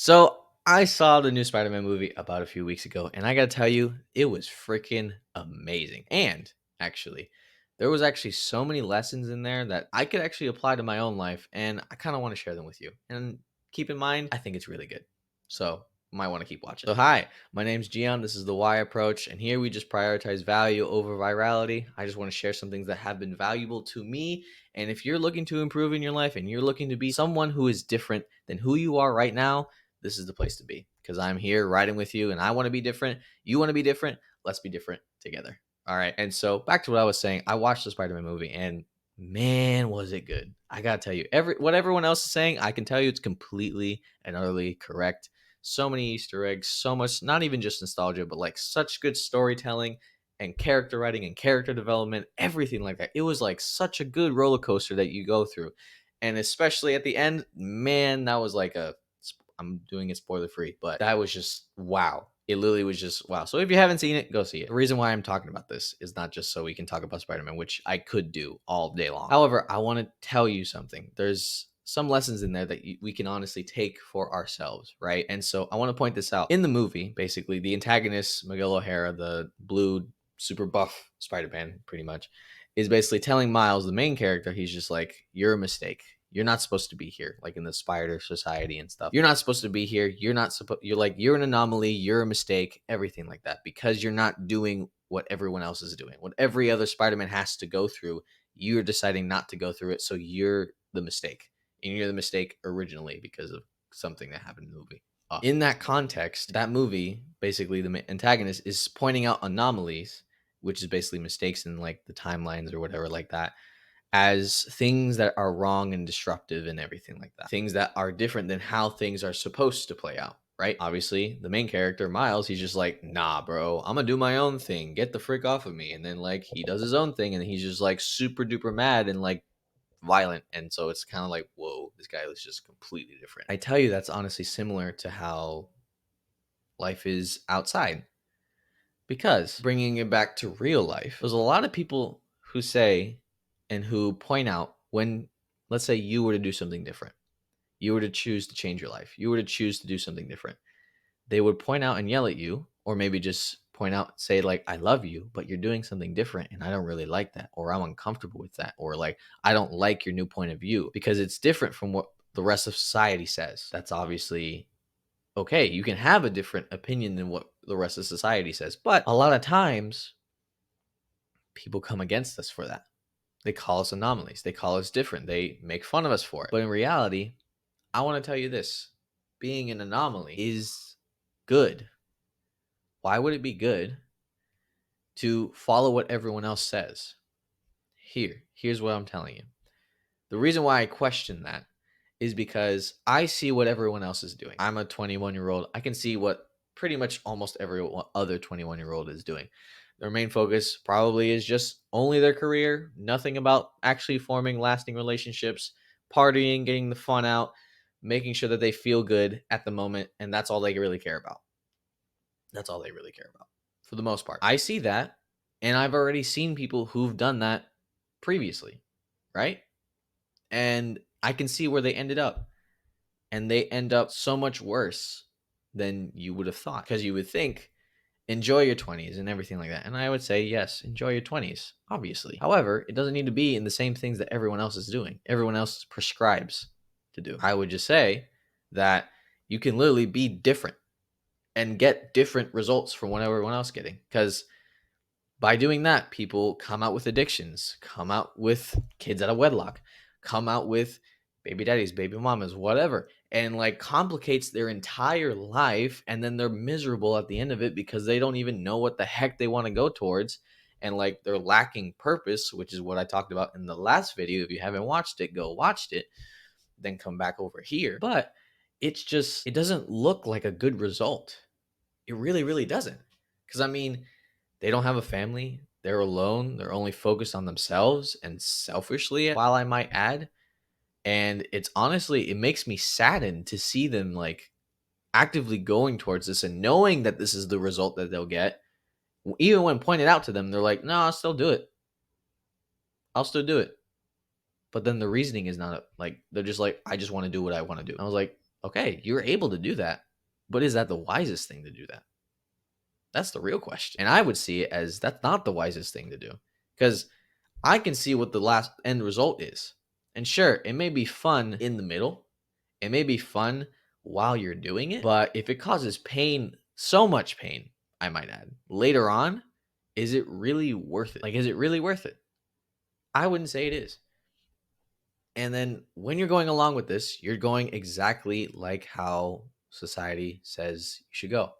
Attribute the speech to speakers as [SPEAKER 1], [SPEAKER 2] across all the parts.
[SPEAKER 1] So I saw the new Spider-Man movie about a few weeks ago, and I gotta tell you, it was freaking amazing. And actually, there was actually so many lessons in there that I could actually apply to my own life, and I kind of want to share them with you. And keep in mind, I think it's really good. So might want to keep watching. So hi, my name's Gian. This is the Why Approach, and here we just prioritize value over virality. I just want to share some things that have been valuable to me. And if you're looking to improve in your life and you're looking to be someone who is different than who you are right now, this is the place to be because I'm here riding with you and I want to be different. You want to be different. Let's be different together. All right. And so back to what I was saying, I watched the Spider-Man movie and man, was it good. I got to tell you, what everyone else is saying, I can tell you it's completely and utterly correct. So many Easter eggs, so much, not even just nostalgia, but like such good storytelling and character writing and character development, everything like that. It was like such a good roller coaster that you go through. And especially at the end, man, that was like I'm doing it spoiler free, but that was just wow. It literally was just wow. So if you haven't seen it, go see it. The reason why I'm talking about this is not just so we can talk about Spider-Man, which I could do all day long. However, I want to tell you something. There's some lessons in there that we can honestly take for ourselves, right? And so I want to point this out. In the movie, basically, the antagonist, Miguel O'Hara, the blue, super buff Spider-Man, pretty much, is basically telling Miles, the main character, he's just like, you're a mistake. You're not supposed to be here, like in the Spider Society and stuff. You're not supposed to be here. You're an anomaly. You're a mistake, everything like that, because you're not doing what everyone else is doing. What every other Spider-Man has to go through, you're deciding not to go through it. So you're the mistake. And you're the mistake originally because of something that happened in the movie. In that context, that movie, basically the antagonist is pointing out anomalies, which is basically mistakes in like the timelines or whatever like that, as things that are wrong and disruptive and everything like that. Things that are different than how things are supposed to play out, right? Obviously, the main character, Miles, he's just like, nah, bro, I'm gonna do my own thing. Get the frick off of me. And then, like, he does his own thing and he's just like super duper mad and like violent. And so it's kind of like, whoa, this guy was just completely different. I tell you, that's honestly similar to how life is outside. Because bringing it back to real life, there's a lot of people who say and who point out when, let's say, you were to do something different, you were to choose to change your life, you were to choose to do something different, they would point out and yell at you, or maybe just point out, say, like, I love you, but you're doing something different and I don't really like that, or I'm uncomfortable with that, or like, I don't like your new point of view because it's different from what the rest of society says. That's obviously okay. You can have a different opinion than what the rest of society says, but a lot of times people come against us for that. They call us anomalies. They call us different. They make fun of us for it. But in reality, I want to tell you this: being an anomaly is good. Why would it be good to follow what everyone else says? Here's what I'm telling you. The reason why I question that is because I see what everyone else is doing. I'm a 21-year-old. I can see what pretty much almost every other 21-year-old is doing. Their main focus probably is just only their career, nothing about actually forming lasting relationships, partying, getting the fun out, making sure that they feel good at the moment, and that's all they really care about. That's all they really care about for the most part. I see that, and I've already seen people who've done that previously, right? And I can see where they ended up. And they end up so much worse than you would have thought. Because you would think, enjoy your 20s and everything like that. And I would say, yes, enjoy your 20s, obviously. However, it doesn't need to be in the same things that everyone else is doing, everyone else prescribes to do. I would just say that you can literally be different and get different results from what everyone else is getting. Because by doing that, people come out with addictions, come out with kids out of wedlock, come out with baby daddies, baby mamas, whatever, and like complicates their entire life. And then they're miserable at the end of it because they don't even know what the heck they want to go towards. And like they're lacking purpose, which is what I talked about in the last video. If you haven't watched it, go watch it, then come back over here. But it's just, it doesn't look like a good result. It really, really doesn't. Because I mean, they don't have a family. They're alone. They're only focused on themselves and selfishly, while I might add. And it's honestly, it makes me saddened to see them like actively going towards this and knowing that this is the result that they'll get. Even when pointed out to them, they're like, no, I'll still do it. I'll still do it. But then the reasoning is not like, they're just like, I just want to do what I want to do. I was like, Okay, you're able to do that, but is that the wisest thing to do that? That's the real question. And I would see it as that's not the wisest thing to do because I can see what the last end result is. And sure, it may be fun in the middle, it may be fun while you're doing it, but if it causes pain, so much pain, I might add, later on, is it really worth it? Like, is it really worth it? I wouldn't say it is. And then when you're going along with this, you're going exactly like how society says you should go.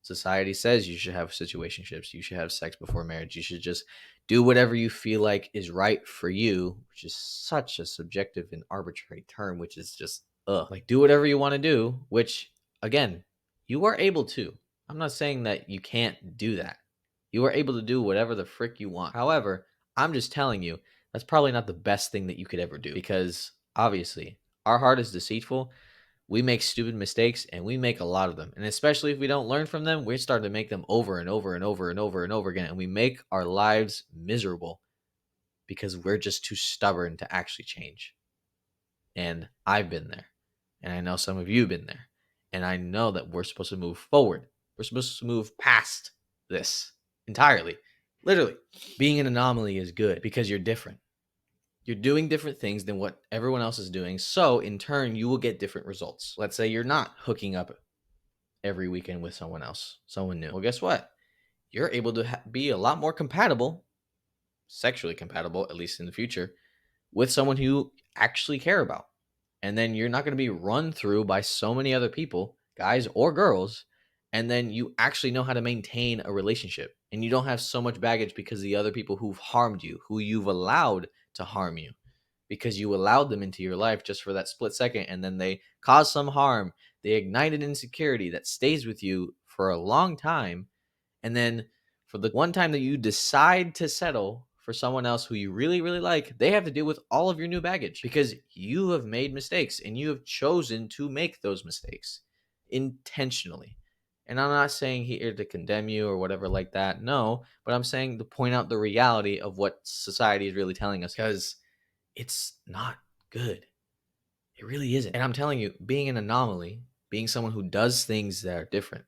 [SPEAKER 1] Society says you should have situationships, you should have sex before marriage, you should just do whatever you feel like is right for you, which is such a subjective and arbitrary term, which is just like do whatever you want to do, which again, you are able to. I'm not saying that you can't do that. You are able to do whatever the frick you want. However, I'm just telling you that's probably not the best thing that you could ever do because obviously our heart is deceitful. We make stupid mistakes and we make a lot of them. And especially if we don't learn from them, we're starting to make them over and over and over and over and over again. And we make our lives miserable because we're just too stubborn to actually change. And I've been there. And I know some of you have been there. And I know that we're supposed to move forward. We're supposed to move past this entirely. Literally. Being an anomaly is good because you're different. You're doing different things than what everyone else is doing. So in turn, you will get different results. Let's say you're not hooking up every weekend with someone else, someone new. Well, guess what? You're able to be a lot more compatible, sexually compatible, at least in the future, with someone who you actually care about. And then you're not going to be run through by so many other people, guys or girls. And then you actually know how to maintain a relationship. And you don't have so much baggage because the other people who've harmed you, who you've allowed to harm you, because you allowed them into your life just for that split second. And then they cause some harm. They ignite an insecurity that stays with you for a long time. And then for the one time that you decide to settle for someone else who you really, really like, they have to deal with all of your new baggage because you have made mistakes and you have chosen to make those mistakes intentionally. And I'm not saying here to condemn you or whatever like that. No, but I'm saying to point out the reality of what society is really telling us because it's not good. It really isn't. And I'm telling you, being an anomaly, being someone who does things that are different,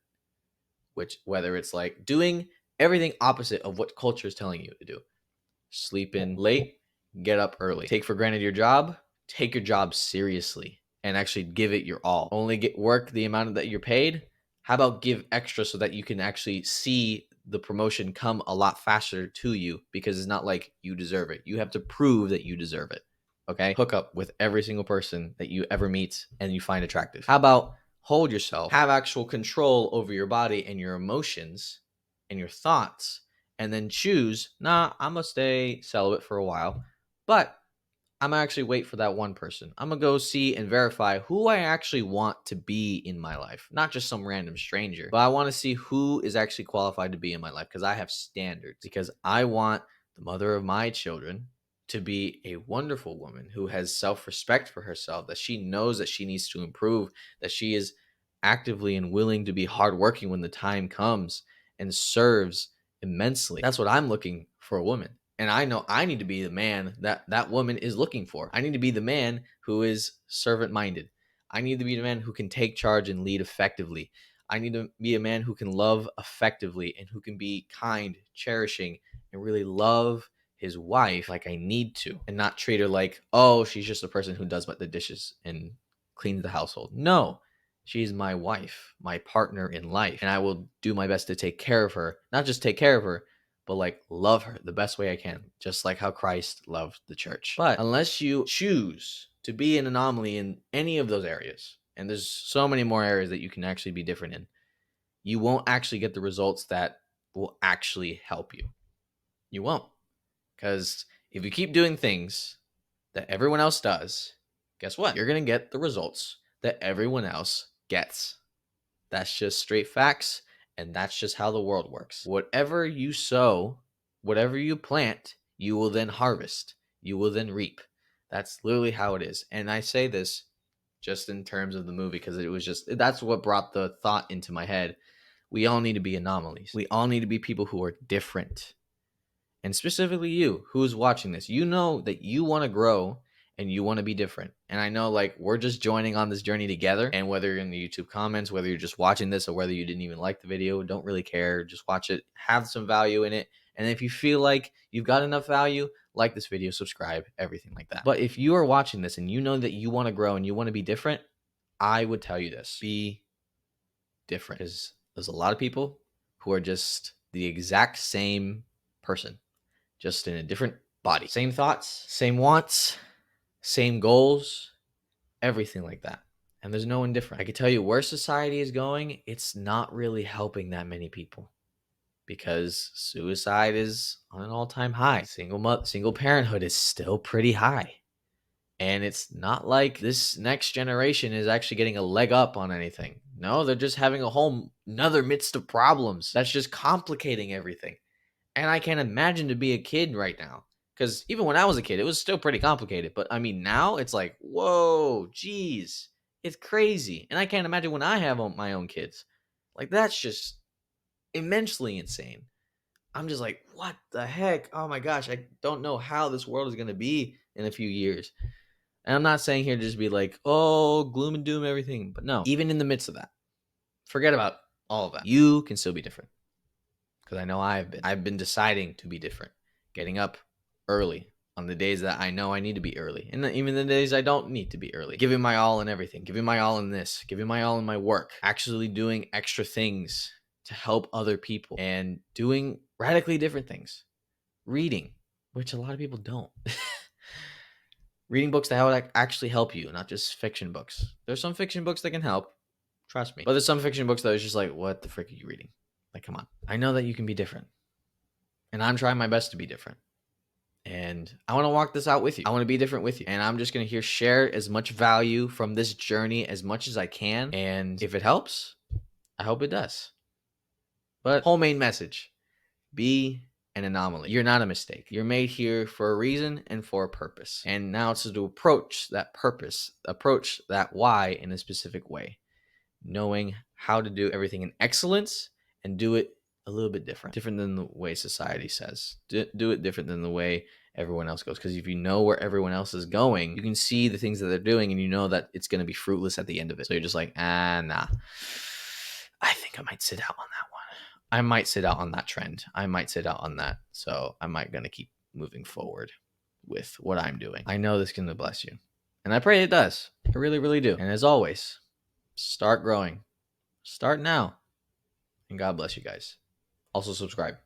[SPEAKER 1] which whether it's like doing everything opposite of what culture is telling you to do, sleep in late, get up early, take for granted your job, take your job seriously and actually give it your all. Only get work the amount that you're paid. How about give extra so that you can actually see the promotion come a lot faster to you because it's not like you deserve it. You have to prove that you deserve it. Okay? Hook up with every single person that you ever meet and you find attractive. How about hold yourself, have actual control over your body and your emotions and your thoughts, and then choose, nah, I'm gonna stay celibate for a while, but I'm gonna actually wait for that one person. I'm gonna go see and verify who I actually want to be in my life, not just some random stranger, but I want to see who is actually qualified to be in my life because I have standards. Because I want the mother of my children to be a wonderful woman who has self respect for herself, that she knows that she needs to improve, that she is actively and willing to be hardworking when the time comes and serves immensely. That's what I'm looking for a woman. And I know I need to be the man that that woman is looking for. I need to be the man who is servant minded. I need to be the man who can take charge and lead effectively. I need to be a man who can love effectively and who can be kind, cherishing, and really love his wife like I need to and not treat her like, oh, she's just a person who does the dishes and cleans the household. No, she's my wife, my partner in life. And I will do my best to take care of her, not just take care of her, but like love her the best way I can, just like how Christ loved the church. But unless you choose to be an anomaly in any of those areas, and there's so many more areas that you can actually be different in, you won't actually get the results that will actually help you. You won't. Because if you keep doing things that everyone else does, guess what? You're going to get the results that everyone else gets. That's just straight facts. And that's just how the world works. Whatever you sow, whatever you plant, you will then harvest. You will then reap. That's literally how it is. And I say this just in terms of the movie because it was just, that's what brought the thought into my head. We all need to be anomalies. We all need to be people who are different. And specifically you, who's watching this, you know that you want to grow and you want to be different. And I know like we're just joining on this journey together. And whether you're in the YouTube comments, whether you're just watching this, or whether you didn't even like the video, don't really care. Just watch it, have some value in it. And if you feel like you've got enough value, like this video, subscribe, everything like that. But if you are watching this and you know that you want to grow and you want to be different, I would tell you this: be different. Because there's a lot of people who are just the exact same person, just in a different body. Same thoughts, same wants, same goals, everything like that. And there's no one different. I can tell you where society is going, it's not really helping that many people, because suicide is on an all-time high. Single parenthood is still pretty high. And it's not like this next generation is actually getting a leg up on anything. No, they're just having a whole another midst of problems that's just complicating everything. And I can't imagine to be a kid right now. Because even when I was a kid, it was still pretty complicated. But I mean, now it's like, whoa, geez, it's crazy. And I can't imagine when I have my own kids. Like, that's just immensely insane. I'm just like, what the heck? Oh my gosh, I don't know how this world is going to be in a few years. And I'm not saying here to just be like, oh, gloom and doom everything. But no, even in the midst of that, forget about all of that. You can still be different. Because I know I've been deciding to be different. Getting up early on the days that I know I need to be early. And even the days I don't need to be early. Giving my all in everything. Giving my all in this. Giving my all in my work. Actually doing extra things to help other people. And doing radically different things. Reading, which a lot of people don't. Reading books that would actually help you, not just fiction books. There's some fiction books that can help, trust me. But there's some fiction books that is just like, what the frick are you reading? Like, come on. I know that you can be different. And I'm trying my best to be different. And I want to walk this out with you. I want to be different with you. And I'm just going to share as much value from this journey as much as I can. And if it helps, I hope it does. But whole main message, be an anomaly. You're not a mistake. You're made here for a reason and for a purpose. And now it's to approach that purpose, approach that why in a specific way, knowing how to do everything in excellence and do it a little bit different than the way society says. Do it different than the way everyone else goes. Because if you know where everyone else is going, you can see the things that they're doing and you know that it's going to be fruitless at the end of it. So you're just like, nah, I think I might sit out on that one. I might sit out on that trend. I might sit out on that. So I might gonna keep moving forward with what I'm doing. I know this is gonna bless you. And I pray it does. I really, really do. And as always, start growing. Start now. And God bless you guys. Also subscribe.